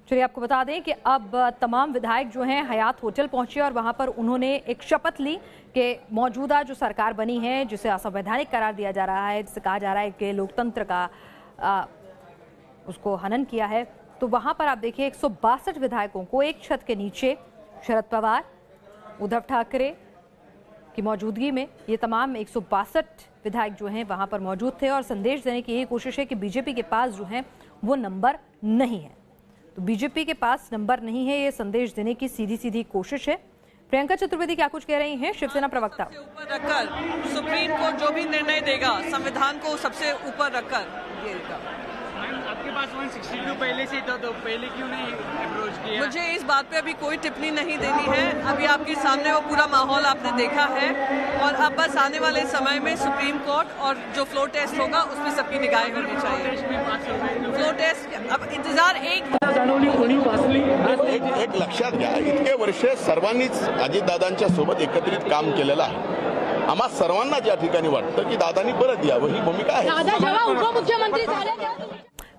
चलिए आपको बता दें कि अब तमाम विधायक जो हैं हयात होटल पहुंचे और वहां पर उन्होंने एक शपथ ली कि मौजूदा जो सरकार बनी है, जिसे असंवैधानिक करार दिया जा रहा है, जिसे कहा जा रहा है कि लोकतंत्र का उसको हनन किया है, तो वहां पर आप देखिए 162 विधायकों को एक छत के नीचे शरद पवार, उद्धव ठाकरे की मौजूदगी में ये तमाम 162 विधायक जो हैं वहां पर मौजूद थे और संदेश देने की यही कोशिश है कि बीजेपी के पास जो है वो नंबर नहीं है। तो बीजेपी के पास नंबर नहीं है, ये संदेश देने की सीधी सीधी कोशिश है। प्रियंका चतुर्वेदी क्या कुछ कह रही हैं, शिवसेना प्रवक्ता। ऊपर रखकर सुप्रीम कोर्ट जो भी निर्णय देगा संविधान को सबसे ऊपर रखकर आपके पास 162 पहले से था, तो पहले क्यों नहीं अप्रोच किया? मुझे इस बात पे अभी कोई टिप्पणी नहीं देनी है। अभी आपके सामने वो पूरा माहौल आपने देखा है और अब बस आने वाले समय में सुप्रीम कोर्ट और जो फ्लोर टेस्ट होगा उसमें सबकी निगाहें होनी चाहिए। फ्लोर टेस्ट अब इंतजार एक लक्षात घ्या, इतके वर्ष सर्वांनीच अजितदादांच्या सोबत एकत्रित काम केलेलं आहे। आम्हा सर्वांना ज्या ठिकाणी वाटतं की दादांनी परत यावं ही भूमिका आहे।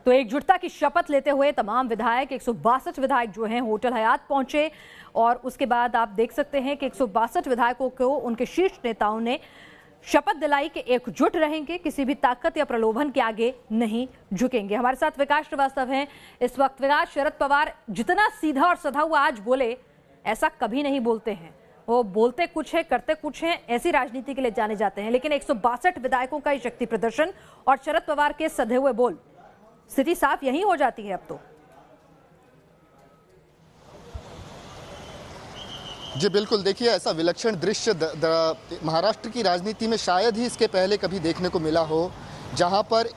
तो एकजुटता की शपथ लेते हुए तमाम विधायक 162 विधायक जो हैं होटल हयात पहुंचे और उसके बाद आप देख सकते हैं कि 162 विधायकों को उनके शीर्ष नेताओं ने शपथ दिलाई कि एकजुट रहेंगे, किसी भी ताकत या प्रलोभन के आगे नहीं झुकेंगे। हमारे साथ विकास श्रीवास्तव हैं इस वक्त। विकास, शरद पवार जितना सीधा और सधा हुआ आज बोले, ऐसा कभी नहीं बोलते हैं। वो बोलते कुछ है, करते कुछ है, ऐसी राजनीति के लिए जाने जाते हैं। लेकिन 162 विधायकों का शक्ति प्रदर्शन और शरद पवार के सधे हुए बोल, स्थिति साफ यही हो जाती है अब तो। जी बिल्कुल, देखिए ऐसा विलक्षण दृश्य महाराष्ट्र की राजनीति में शायद ही इसके पहले कभी देखने को मिला हो, जहां पर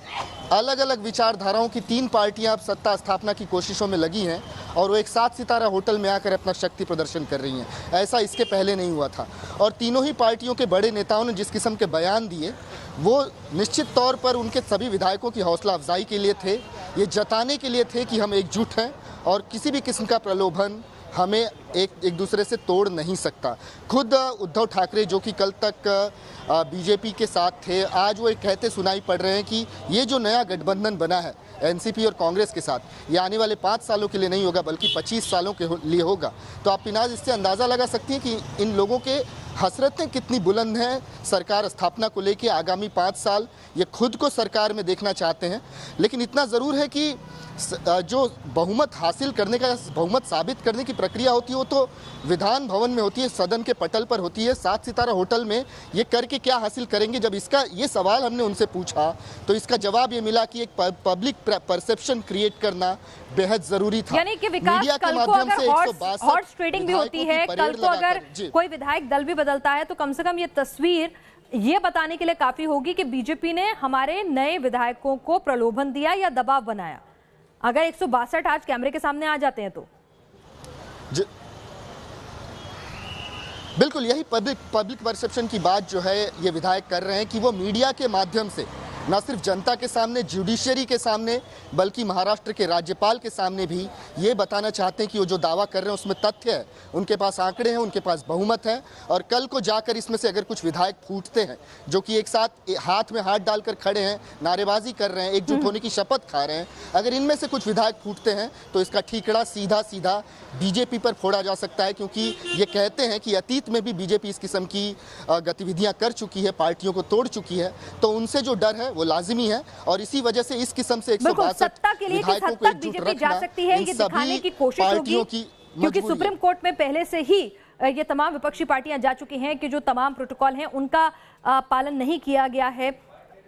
अलग अलग विचारधाराओं की 3 पार्टियां अब सत्ता स्थापना की कोशिशों में लगी हैं और वो एक 7 सितारा होटल में आकर अपना शक्ति प्रदर्शन कर रही हैं। ऐसा इसके पहले नहीं हुआ था और तीनों ही पार्टियों के बड़े नेताओं ने जिस किस्म के बयान दिए वो निश्चित तौर पर उनके सभी विधायकों की हौसला अफजाई के लिए थे, ये जताने के लिए थे कि हम एकजुट हैं और किसी भी किस्म का प्रलोभन हमें एक दूसरे से तोड़ नहीं सकता। खुद उद्धव ठाकरे जो कि कल तक बीजेपी के साथ थे, आज वो एक कहते सुनाई पड़ रहे हैं कि ये जो नया गठबंधन बना है एनसीपी और कांग्रेस के साथ, ये आने वाले 5 सालों के लिए नहीं होगा बल्कि 25 सालों के लिए होगा। तो आप पिनाज इससे अंदाज़ा लगा सकती हैं कि इन लोगों के हसरतें कितनी बुलंद हैं सरकार स्थापना को लेके। आगामी 5 साल ये खुद को सरकार में देखना चाहते हैं, लेकिन इतना ज़रूर है कि जो बहुमत हासिल करने का, बहुमत साबित करने की प्रक्रिया होती है वो तो विधान भवन में होती है, सदन के पटल पर होती है। 7 सितारा होटल में ये करके क्या हासिल करेंगे? जब इसका ये सवाल हमने उनसे पूछा तो इसका जवाब ये मिला कि एक पब्लिक परसेप्शन क्रिएट करना बेहद जरूरी था। यानी कि विकास, कल को अगर हॉर्स ट्रेडिंग भी होती है, कल को अगर कोई विधायक दल भी बदलता है तो कम से कम ये तस्वीर ये बताने के लिए काफी होगी कि बीजेपी ने हमारे नए विधायकों को प्रलोभन दिया या दबाव बनाया। अगर 162 आज कैमरे के सामने आ जाते हैं तो बिल्कुल यही पब्लिक परसेप्शन की बात जो है ये विधायक कर रहे हैं कि वो मीडिया के माध्यम से न सिर्फ जनता के सामने, जुडिशरी के सामने, बल्कि महाराष्ट्र के राज्यपाल के सामने भी ये बताना चाहते हैं कि वो जो दावा कर रहे हैं उसमें तथ्य है, उनके पास आंकड़े हैं, उनके पास बहुमत है। और कल को जाकर इसमें से अगर कुछ विधायक फूटते हैं जो कि एक साथ हाथ में हाथ डालकर खड़े हैं, नारेबाजी कर रहे हैं, एकजुट होने की शपथ खा रहे हैं, अगर इनमें से कुछ विधायक फूटते हैं तो इसका ठीकड़ा सीधा सीधा बीजेपी पर फोड़ा जा सकता है। क्योंककि ये कहते हैं कि अतीत में भी बीजेपी इस किस्म की गतिविधियां कर चुकी है, पार्टियों को तोड़ चुकी है, तो उनसे जो डर है वो लाजिमी है। और इसी वजह से इस किस्म से 162 विधायकों को एकजुट रखना जा सकती है, ये दिखाने की कोशिश होगी, क्योंकि सुप्रीम कोर्ट में पहले से ही ये तमाम विपक्षी पार्टियां जा चुकी हैं कि जो तमाम प्रोटोकॉल हैं उनका पालन नहीं किया गया है।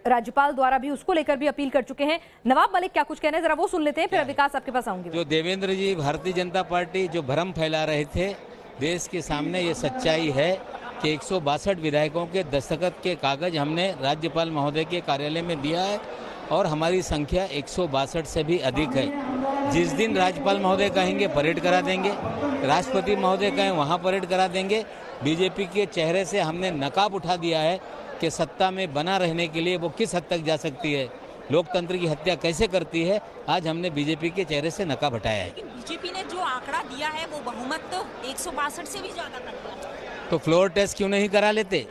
राज्यपाल द्वारा भी उसको लेकर भी अपील कर चुके हैं। नवाब मलिक क्या कुछ कहना है, जरा वो सुन लेते हैं, फिर विकास आपके पास आऊंगी। जो देवेंद्र जी भारतीय जनता पार्टी जो भ्रम फैला रहे थे, देश के सामने ये सच्चाई है कि 162 विधायकों के दस्तखत के कागज हमने राज्यपाल महोदय के कार्यालय में दिया है और हमारी संख्या 162 से भी अधिक है। जिस दिन राज्यपाल महोदय कहेंगे परेड करा देंगे, राष्ट्रपति महोदय कहें वहाँ परेड करा देंगे। बीजेपी के चेहरे से हमने नकाब उठा दिया है कि सत्ता में बना रहने के लिए वो किस हद तक जा सकती है, लोकतंत्र की हत्या कैसे करती है। आज हमने बीजेपी के चेहरे से नकाब हटाया है। लेकिन बीजेपी ने जो आंकड़ा दिया है वो बहुमत तो 162 से भी ज्यादा कर दिया, तो फ्लोर टेस्ट क्यों नहीं करा लेते?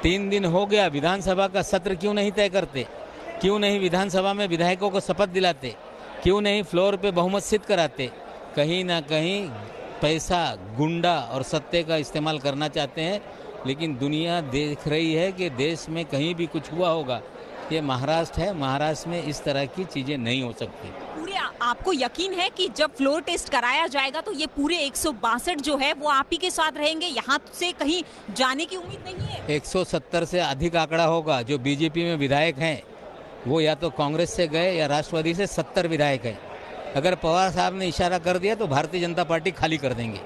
3 दिन हो गया, विधानसभा का सत्र क्यों नहीं तय करते? क्यों नहीं विधानसभा में विधायकों को शपथ दिलाते? क्यों नहीं फ्लोर पे बहुमत सिद्ध कराते? कहीं ना कहीं पैसा, गुंडा और सत्ते का इस्तेमाल करना चाहते हैं। लेकिन दुनिया देख रही है कि देश में कहीं भी कुछ हुआ होगा, ये महाराष्ट्र है, महाराष्ट्र में इस तरह की चीज़ें नहीं हो सकती। पूरे आपको यकीन है कि जब फ्लोर टेस्ट कराया जाएगा तो ये पूरे 162 जो है वो आप ही के साथ रहेंगे, यहाँ से कहीं जाने की उम्मीद नहीं है? 170 से अधिक आंकड़ा होगा। जो बीजेपी में विधायक हैं वो या तो कांग्रेस से गए या राष्ट्रवादी से 70 विधायक हैं। अगर पवार साहब ने इशारा कर दिया तो भारतीय जनता पार्टी खाली कर देंगे।